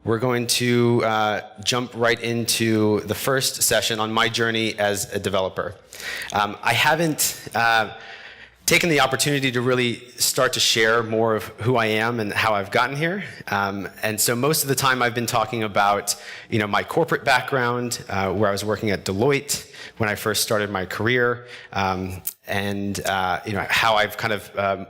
We're going to jump right into the first session on my journey as a developer. I haven't taken the opportunity to really start to share more of who I am and how I've gotten here. And so most of the time I've been talking about, my corporate background, where I was working at Deloitte when I first started my career, and how I've kind of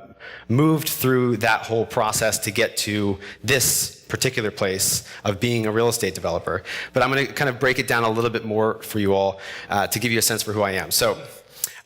moved through that whole process to get to this particular place of being a real estate developer. But I'm going to kind of break it down a little bit more for you all to give you a sense for who I am. So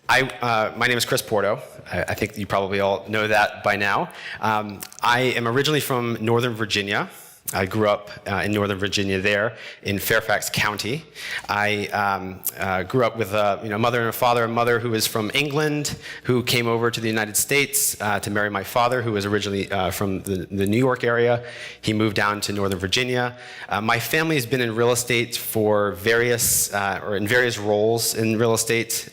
my name is Chris Porto. I think you probably all know that by now. I am originally from Northern Virginia. I grew up in Northern Virginia there in Fairfax County. I grew up with a mother and a father. A mother who was from England, who came over to the United States to marry my father, who was originally from the New York area. He moved down to Northern Virginia. My family has been in real estate for in various roles in real estate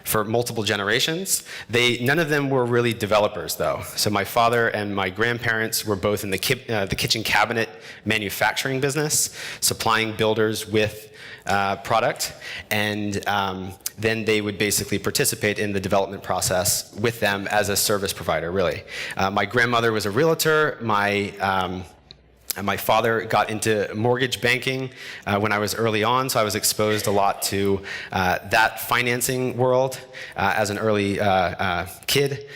for multiple generations. None of them were really developers, though. So my father and my grandparents were both in the kitchen cabinet manufacturing business, supplying builders with product, and then they would basically participate in the development process with them as a service provider, really. My grandmother was a realtor. My father got into mortgage banking when I was early on, so I was exposed a lot to that financing world as an early kid.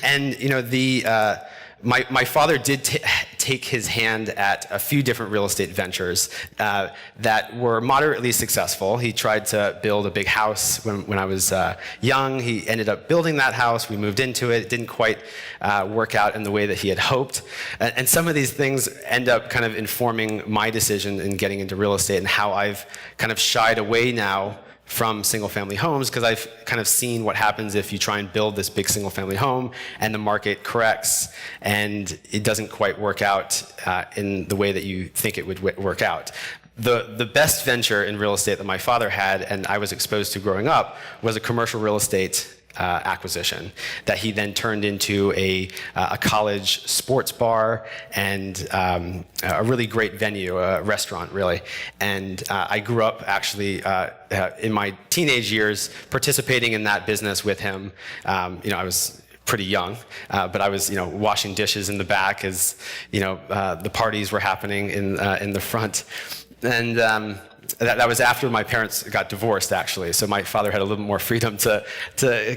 And my father did take his hand at a few different real estate ventures that were moderately successful. He tried to build a big house when I was young. He ended up building that house. We moved into it. It didn't quite work out in the way that he had hoped. And some of these things end up kind of informing my decision in getting into real estate and how I've kind of shied away now from single-family homes, because I've kind of seen what happens if you try and build this big single-family home and the market corrects and it doesn't quite work out in the way that you think it would work out. The best venture in real estate that my father had and I was exposed to growing up was a commercial real estate acquisition that he then turned into a college sports bar and a really great venue, a restaurant, really. And I grew up actually in my teenage years participating in that business with him. I was pretty young, but I was, washing dishes in the back as, the parties were happening in the front. And that was after my parents got divorced, actually. So my father had a little more freedom to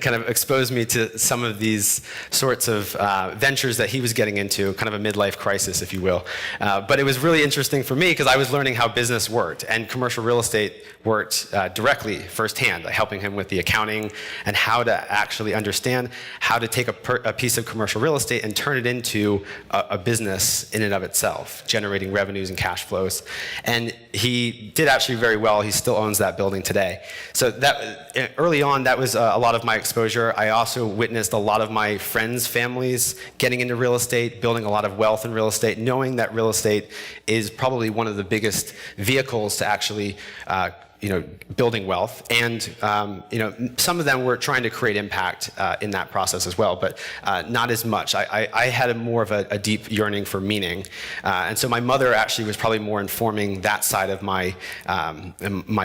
kind of expose me to some of these sorts of ventures that he was getting into, kind of a midlife crisis, if you will. But it was really interesting for me because I was learning how business worked, and commercial real estate worked directly, firsthand, helping him with the accounting and how to actually understand how to take a piece of commercial real estate and turn it into a business in and of itself, generating revenues and cash flows. And he did actually very well. He still owns that building today. So that early on, that was a lot of my exposure. I also witnessed a lot of my friends' families getting into real estate, building a lot of wealth in real estate, knowing that real estate is probably one of the biggest vehicles to actually building wealth. And, some of them were trying to create impact in that process as well, but not as much. I had more of a deep yearning for meaning. And so my mother actually was probably more informing that side of my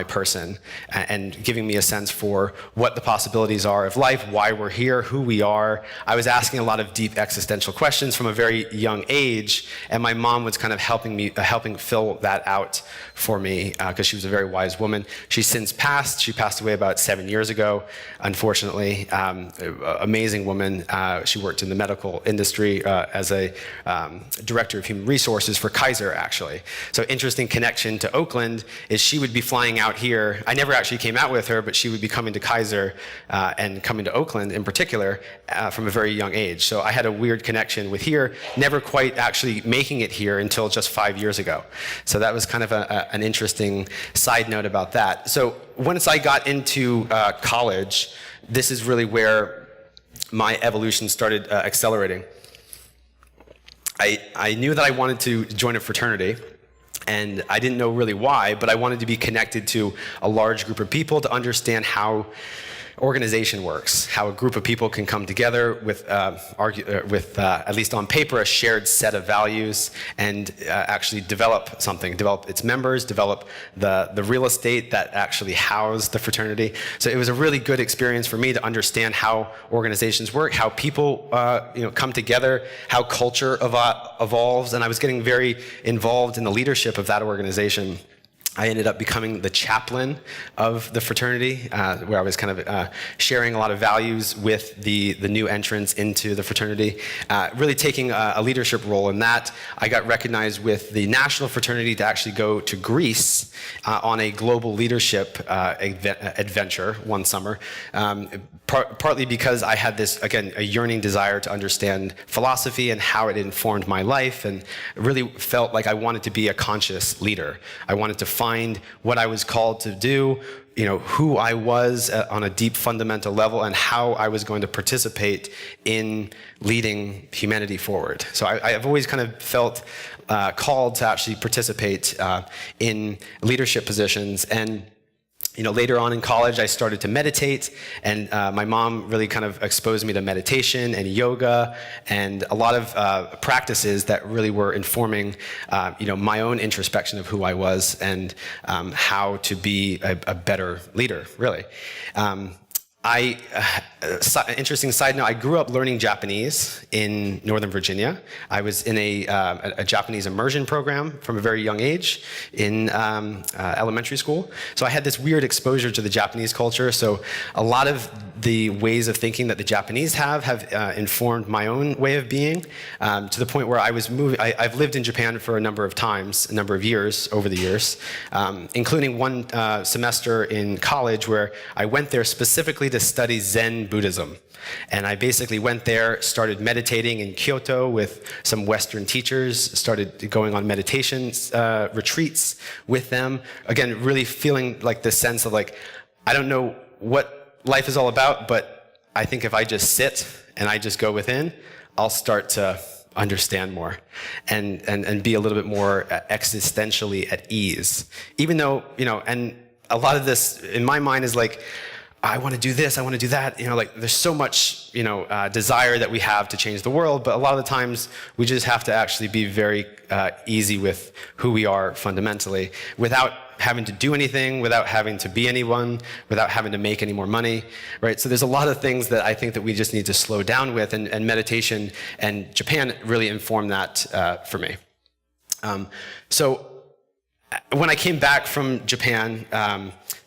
person and giving me a sense for what the possibilities are of life, why we're here, who we are. I was asking a lot of deep existential questions from a very young age, and my mom was kind of helping fill that out for me because she was a very wise woman. She's since passed. She passed away about 7 years ago, unfortunately. Amazing woman. She worked in the medical industry as a director of human resources for Kaiser, actually. So interesting connection to Oakland is she would be flying out here. I never actually came out with her, but she would be coming to Kaiser and coming to Oakland in particular from a very young age. So I had a weird connection with here, never quite actually making it here until just 5 years ago. So that was kind of an interesting side note about that. So once I got into college, this is really where my evolution started accelerating. I knew that I wanted to join a fraternity, and I didn't know really why, but I wanted to be connected to a large group of people to understand how organization works, how a group of people can come together with, at least on paper, a shared set of values and actually develop something, develop its members, develop the real estate that actually house the fraternity. So it was a really good experience for me to understand how organizations work, how people come together, how culture evolves, and I was getting very involved in the leadership of that organization. I ended up becoming the chaplain of the fraternity, where I was kind of sharing a lot of values with the new entrants into the fraternity, really taking a leadership role in that. I got recognized with the national fraternity to actually go to Greece on a global leadership adventure one summer, partly because I had this, again, a yearning desire to understand philosophy and how it informed my life, and really felt like I wanted to be a conscious leader. I wanted to find what I was called to do, who I was on a deep fundamental level, and how I was going to participate in leading humanity forward. So I've always kind of felt called to actually participate in leadership positions. And later on in college, I started to meditate, and my mom really kind of exposed me to meditation and yoga and a lot of practices that really were informing, my own introspection of who I was and how to be a better leader, really. Interesting side note, I grew up learning Japanese in Northern Virginia. I was in a Japanese immersion program from a very young age in elementary school. So I had this weird exposure to the Japanese culture. So a lot of the ways of thinking that the Japanese have informed my own way of being, to the point where I was moving. I've lived in Japan for a number of years over the years, including one semester in college where I went there specifically to study Zen Buddhism. And I basically went there, started meditating in Kyoto with some Western teachers, started going on meditation retreats with them. Again, really feeling like this sense of like, I don't know what life is all about, but I think if I just sit and I just go within, I'll start to understand more and be a little bit more existentially at ease. Even though, and a lot of this in my mind is like, I want to do this, I want to do that. There's so much, desire that we have to change the world, but a lot of the times we just have to actually be very easy with who we are fundamentally, without having to do anything, without having to be anyone, without having to make any more money, right? So there's a lot of things that I think that we just need to slow down with, and meditation and Japan really informed that for me. So when I came back from Japan,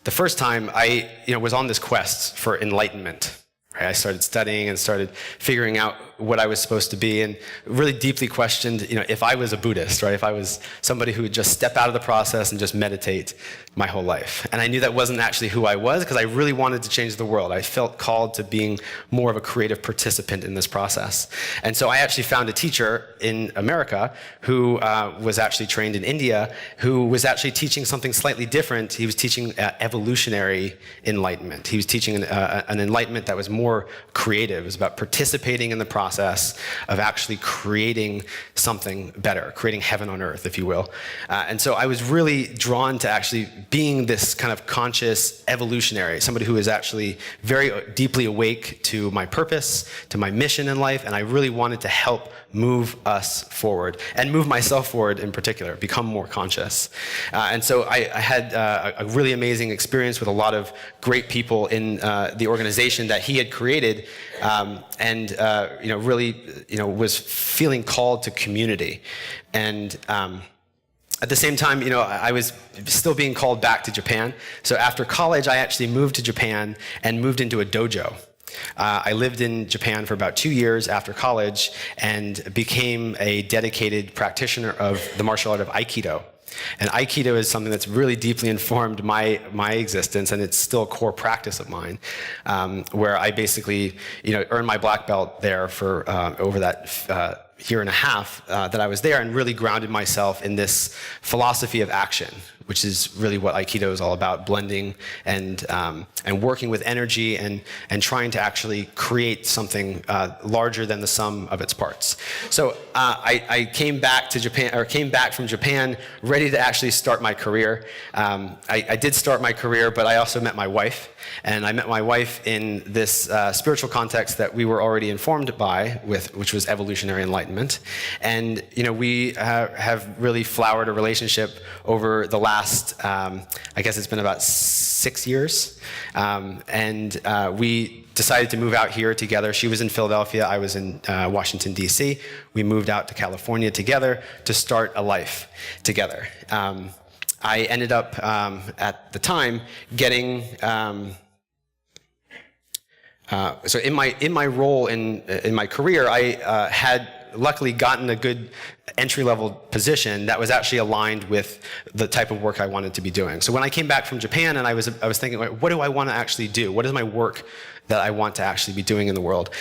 the first time I was on this quest for enlightenment. Right? I started studying and started figuring out what I was supposed to be, and really deeply questioned, if I was a Buddhist, right? If I was somebody who would just step out of the process and just meditate my whole life. And I knew that wasn't actually who I was, because I really wanted to change the world. I felt called to being more of a creative participant in this process. And so I actually found a teacher in America who was actually trained in India, who was actually teaching something slightly different. He was teaching evolutionary enlightenment. He was teaching an enlightenment that was more creative. It was about participating in the process of actually creating something better, creating heaven on earth, if you will. And so I was really drawn to actually being this kind of conscious evolutionary, somebody who is actually very deeply awake to my purpose, to my mission in life, and I really wanted to help move us forward, and move myself forward in particular, become more conscious. And so I had a really amazing experience with a lot of great people in the organization that he had created, and really was feeling called to community. And at the same time, I was still being called back to Japan. So after college, I actually moved to Japan and moved into a dojo. I lived in Japan for about 2 years after college and became a dedicated practitioner of the martial art of Aikido. And Aikido is something that's really deeply informed my existence, and it's still a core practice of mine, where I basically earned my black belt there for over that year and a half that I was there, and really grounded myself in this philosophy of action, which is really what Aikido is all about, blending and working with energy and trying to actually create something larger than the sum of its parts. So I came back from Japan ready to actually start my career. I did start my career, but I also met my wife. And I met my wife in this spiritual context that we were already informed by, which was evolutionary enlightenment. And we have really flowered a relationship over the last, I guess it's been about 6 years. And we decided to move out here together. She was in Philadelphia, I was in Washington, D.C. We moved out to California together to start a life together. I ended up, at the time, getting... so in my role in my career, I had luckily gotten a good entry-level position that was actually aligned with the type of work I wanted to be doing. So when I came back from Japan and I was thinking, what do I want to actually do? What is my work that I want to actually be doing in the world?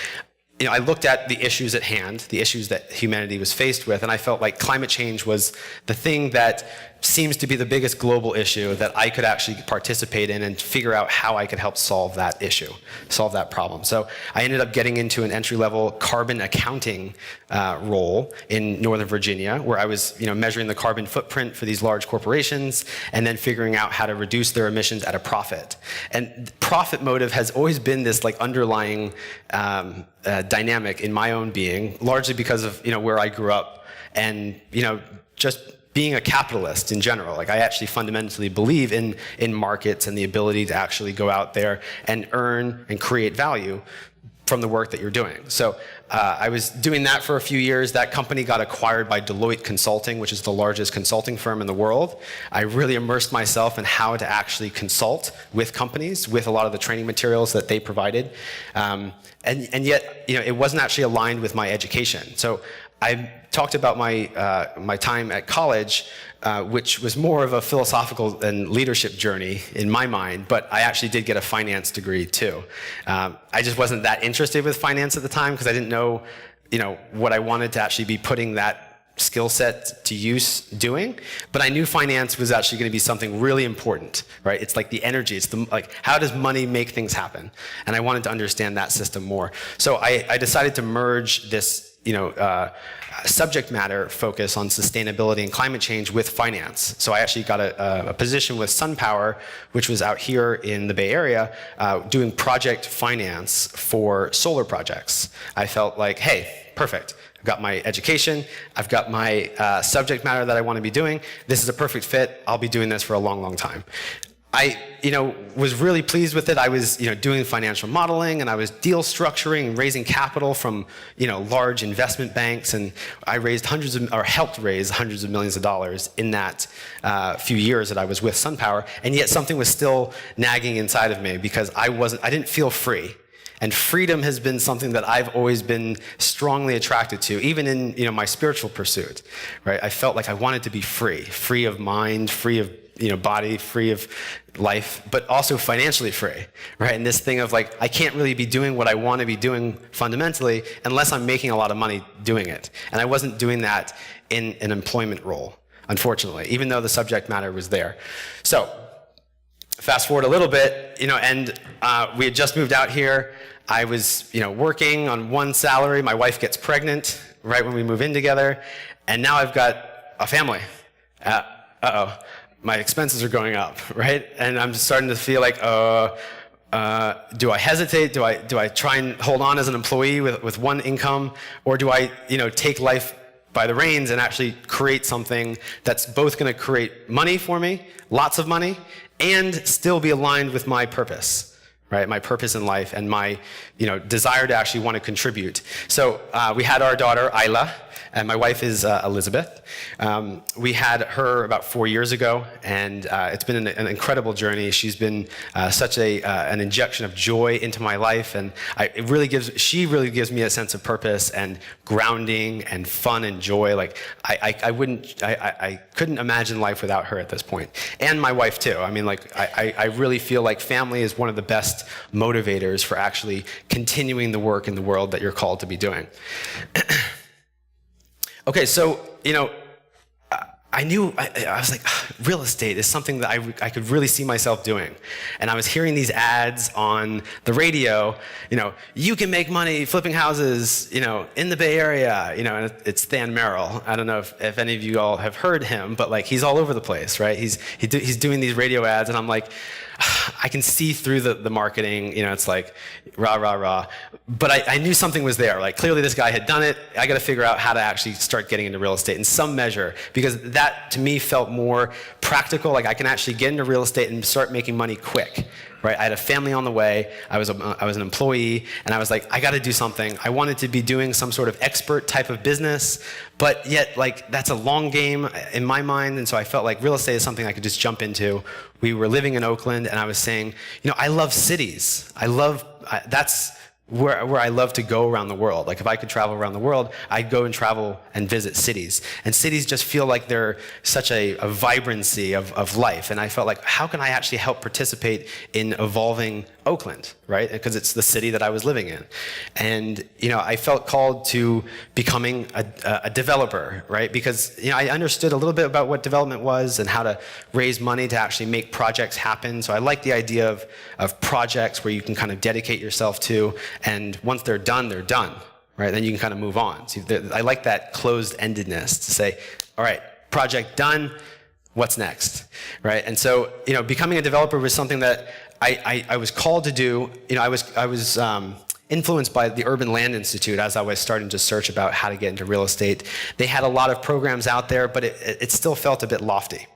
I looked at the issues at hand, the issues that humanity was faced with, and I felt like climate change was the thing that seems to be the biggest global issue that I could actually participate in and figure out how I could help solve that issue, solve that problem. So I ended up getting into an entry-level carbon accounting role in Northern Virginia, where I was measuring the carbon footprint for these large corporations and then figuring out how to reduce their emissions at a profit. And profit motive has always been this underlying dynamic in my own being, largely because of where I grew up and just being a capitalist in general. I actually fundamentally believe in markets and the ability to actually go out there and earn and create value from the work that you're doing. So I was doing that for a few years. That company got acquired by Deloitte Consulting, which is the largest consulting firm in the world. I really immersed myself in how to actually consult with companies, with a lot of the training materials that they provided. And yet, it wasn't actually aligned with my education. So I talked about my time at college, which was more of a philosophical and leadership journey in my mind, but I actually did get a finance degree too. I just wasn't that interested with finance at the time because I didn't know, what I wanted to actually be putting that skill set to use doing, but I knew finance was actually going to be something really important, right? It's like the energy, it's how does money make things happen? And I wanted to understand that system more. So I decided to merge this subject matter focus on sustainability and climate change with finance. So I actually got a position with SunPower, which was out here in the Bay Area, doing project finance for solar projects. I felt like, hey, perfect. I've got my education, I've got my subject matter that I want to be doing. This is a perfect fit. I'll be doing this for a long, long time. I, was really pleased with it. I was, doing financial modeling, and I was deal structuring and raising capital from, large investment banks, and I helped raise hundreds of millions of dollars in that few years that I was with SunPower, and yet something was still nagging inside of me because I didn't feel free. And freedom has been something that I've always been strongly attracted to, even in my spiritual pursuit, right? I felt like I wanted to be free of mind, free of body, free of life, but also financially free, right? And this thing of I can't really be doing what I want to be doing fundamentally unless I'm making a lot of money doing it. And I wasn't doing that in an employment role, unfortunately, even though the subject matter was there. So fast forward a little bit, and we had just moved out here. I was, working on one salary. My wife gets pregnant right when we move in together, and now I've got a family. My expenses are going up, right? And I'm just starting to feel like, do I hesitate? Do I try and hold on as an employee with one income, or do I, take life by the reins and actually create something that's both going to create money for me, lots of money, and still be aligned with my purpose, right? My purpose in life and my, desire to actually want to contribute. So we had our daughter, Isla, and my wife is Elizabeth. We had her about 4 years ago, and it's been an incredible journey. She's been such an injection of joy into my life, and she really gives me a sense of purpose and grounding and fun and joy. I couldn't imagine life without her at this point, and my wife too. I mean, I really feel like family is one of the best motivators for actually continuing the work in the world that you're called to be doing. Okay, so, I knew, I was like, real estate is something that I could really see myself doing. And I was hearing these ads on the radio, you can make money flipping houses, in the Bay Area, and it's Than Merrill. I don't know if any of you all have heard him, but like he's all over the place, right? He's doing these radio ads, and I'm like, I can see through the marketing, it's like rah, rah, rah. But I knew something was there. Like clearly this guy had done it. I got to figure out how to actually start getting into real estate in some measure, because that to me felt more practical. Like I can actually get into real estate and start making money quick. Right? I had a family on the way. I was an employee, and I was like, I got to do something. I wanted to be doing some sort of expert type of business, but yet like that's a long game in my mind, and so I felt like real estate is something I could just jump into. We were living in Oakland, and I was saying, I love cities. That's where I love to go around the world. Like if I could travel around the world, I'd go and travel and visit cities. And cities just feel like they're such a vibrancy of life. And I felt like, how can I actually help participate in evolving Oakland, right? Because it's the city that I was living in. And, I felt called to becoming a developer, right? Because, I understood a little bit about what development was and how to raise money to actually make projects happen. So I like the idea of projects where you can kind of dedicate yourself to, and once they're done, right? Then you can kind of move on. So I like that closed-endedness to say, all right, project done, what's next, right? And so, becoming a developer was something that I was called to do. I was influenced by the Urban Land Institute as I was starting to search about how to get into real estate. They had a lot of programs out there, but it still felt a bit lofty.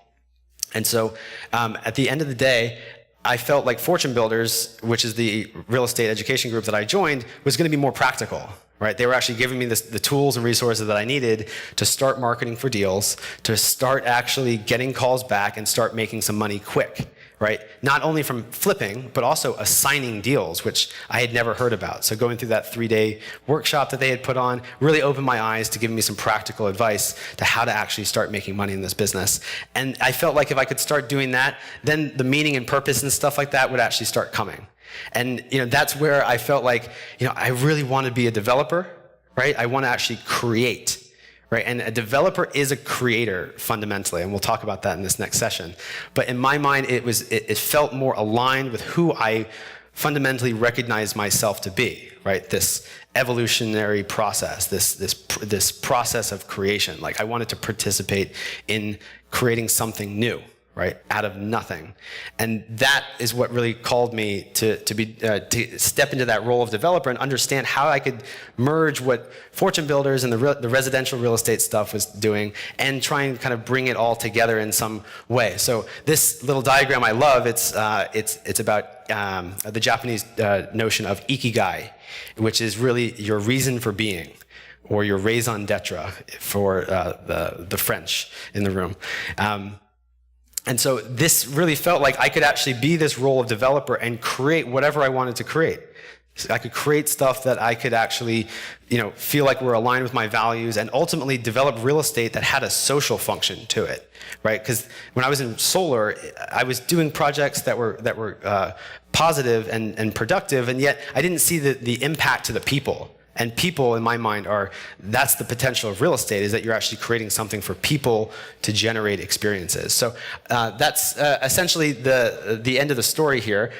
And so at the end of the day, I felt like Fortune Builders, which is the real estate education group that I joined, was going to be more practical, right? They were actually giving me the tools and resources that I needed to start marketing for deals, to start actually getting calls back and start making some money quick, right? Not only from flipping, but also assigning deals, which I had never heard about. So going through that 3-day workshop that they had put on really opened my eyes to give me some practical advice to how to actually start making money in this business. And I felt like if I could start doing that, then the meaning and purpose and stuff like that would actually start coming. And that's where I felt like, I really want to be a developer, right? I want to actually create. Right? And a developer is a creator fundamentally, and we'll talk about that in this next session. But in my mind, it felt more aligned with who I fundamentally recognized myself to be, right? This evolutionary process, this process of creation. Like I wanted to participate in creating something new, right, out of nothing. And that is what really called me to step into that role of developer and understand how I could merge what Fortune Builders and the residential real estate stuff was doing and try and kind of bring it all together in some way. So this little diagram I love, it's about the Japanese notion of ikigai, which is really your reason for being, or your raison d'etre for the French in the room. And so this really felt like I could actually be this role of developer and create whatever I wanted to create. So I could create stuff that I could actually, feel like were aligned with my values, and ultimately develop real estate that had a social function to it, right? Because when I was in solar, I was doing projects that were positive and productive, and yet I didn't see the impact to the people. And people, in my mind, that's the potential of real estate, is that you're actually creating something for people to generate experiences. So that's essentially the end of the story here.